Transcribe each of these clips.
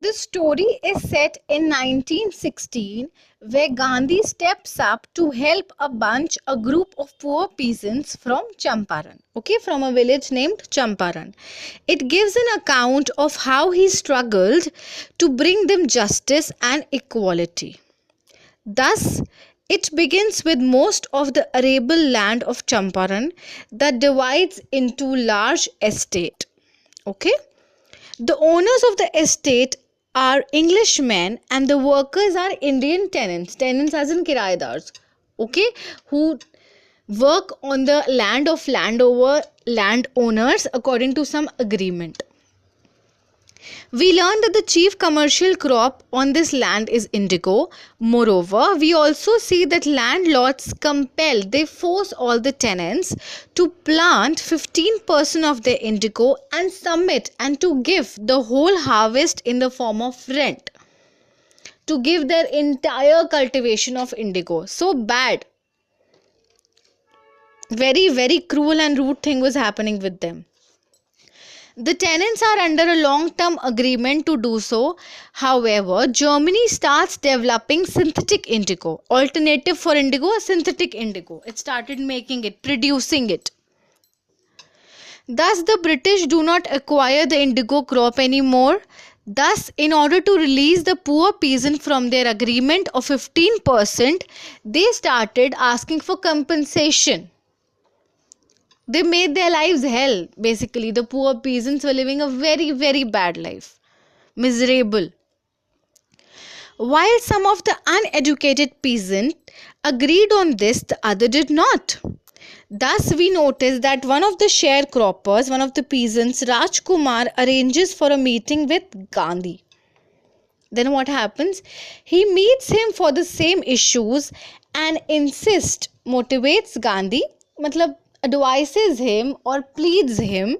The story is set in 1916, where Gandhi steps up to help a group of poor peasants from Champaran, from a village named Champaran. It gives an account of how he struggled to bring them justice and equality. Thus, it begins with most of the arable land of Champaran that divides into large estate. The owners of the estate are Englishmen and the workers are Indian tenants as in kirayedars, who work on the land of landowners according to some agreement. We learned that the chief commercial crop on this land is indigo. Moreover, we also see that landlords they force all the tenants to plant 15% of their indigo and submit and to give the whole harvest in the form of rent. To give their entire cultivation of indigo. So bad. Very, very cruel and rude thing was happening with them. The tenants are under a long-term agreement to do so. However, Germany starts developing synthetic indigo. Alternative for indigo, synthetic indigo. It started making it, producing it. Thus, the British do not acquire the indigo crop anymore. Thus, in order to release the poor peasant from their agreement of 15%, they started asking for compensation. They made their lives hell, basically. The poor peasants were living a very, very bad life. Miserable. While some of the uneducated peasants agreed on this, the other did not. Thus, we notice that one of the sharecroppers, one of the peasants, Rajkumar, arranges for a meeting with Gandhi. Then what happens? He meets him for the same issues and motivates Gandhi, advises him or pleads him,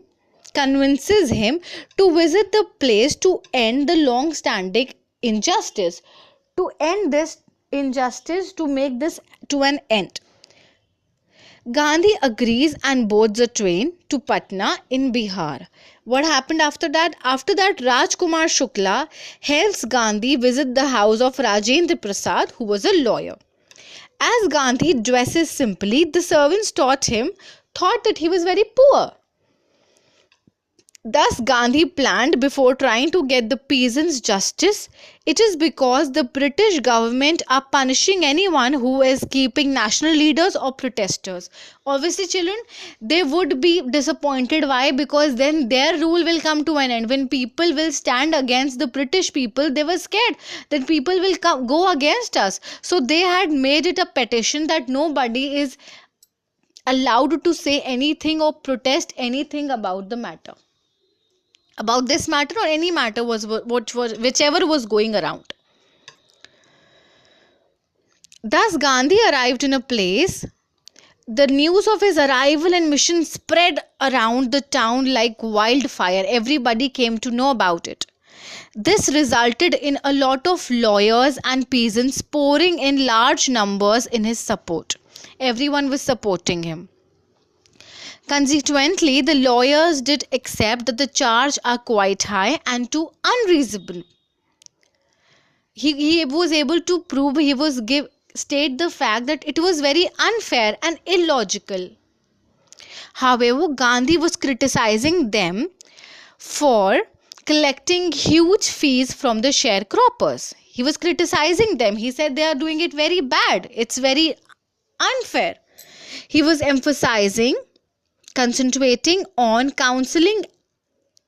convinces him to visit the place to end the long-standing injustice, to end this injustice, to make this to an end. Gandhi agrees and boards a train to Patna in Bihar. What happened after that? After that, Rajkumar Shukla helps Gandhi visit the house of Rajendra Prasad, who was a lawyer. As Gandhi dresses simply, the servants thought that he was very poor. Thus, Gandhi planned before trying to get the peasants justice. It is because the British government are punishing anyone who is keeping national leaders or protesters. Obviously, children, they would be disappointed. Why? Because then their rule will come to an end. When people will stand against the British people, they were scared that people will go against us. So they had made it a petition that nobody is allowed to say anything or protest anything about the matter. About this matter or any matter whichever was going around. Thus, Gandhi arrived in a place. The news of his arrival and mission spread around the town like wildfire. Everybody came to know about it. This resulted in a lot of lawyers and peasants pouring in large numbers in his support. Everyone was supporting him. Consequently, the lawyers did accept that the charges are quite high and too unreasonable. He was able to prove, state the fact that it was very unfair and illogical. However, Gandhi was criticizing them for collecting huge fees from the sharecroppers. He was criticizing them. He said they are doing it very bad. It's very unfair. He was concentrating on counseling,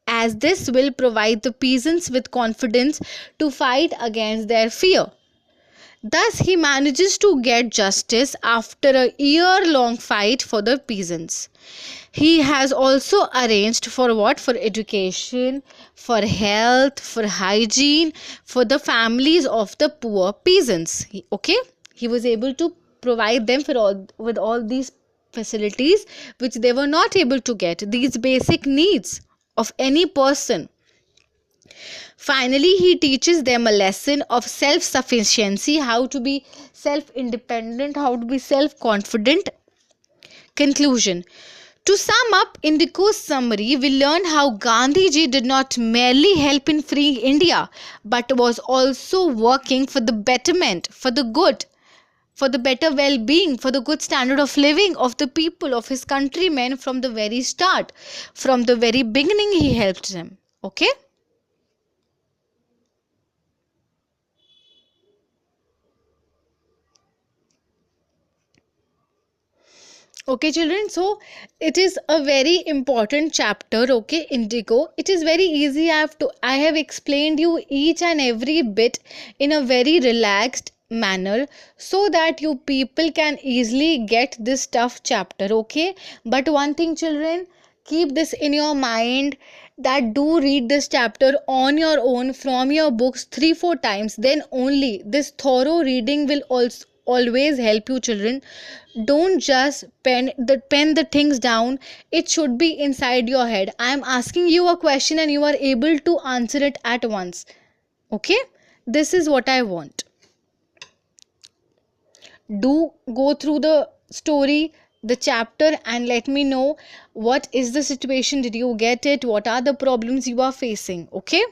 as this will provide the peasants with confidence to fight against their fear. Thus, he manages to get justice after a year-long fight for the peasants. He has also arranged for what? For education, for health, for hygiene, for the families of the poor peasants. He was able to provide them with all these facilities which they were not able to get, these basic needs of any person. Finally, he teaches them a lesson of self-sufficiency, how to be self-independent, how to be self-confident. Conclusion: To sum up Indigo's summary, we learn how Gandhiji did not merely help in freeing India, but was also working for the betterment, for the good, for the better well-being, for the good standard of living of the people, of his countrymen from the very start. From the very beginning, he helped them. Okay? Okay, children, so it is a very important chapter. Okay, Indigo. It is very easy. I have explained you each and every bit in a very relaxed manner so that you people can easily get this tough chapter. Okay, but one thing, children, keep this in your mind that do read this chapter on your own from your books 3-4 times, then only this thorough reading will also always help you, children. Don't just pen the things down. It should be inside your head. I am asking you a question and you are able to answer it at once. Okay, this is what I want. Do go through the story, the chapter, and let me know what is the situation. Did you get it? What are the problems you are facing? Okay.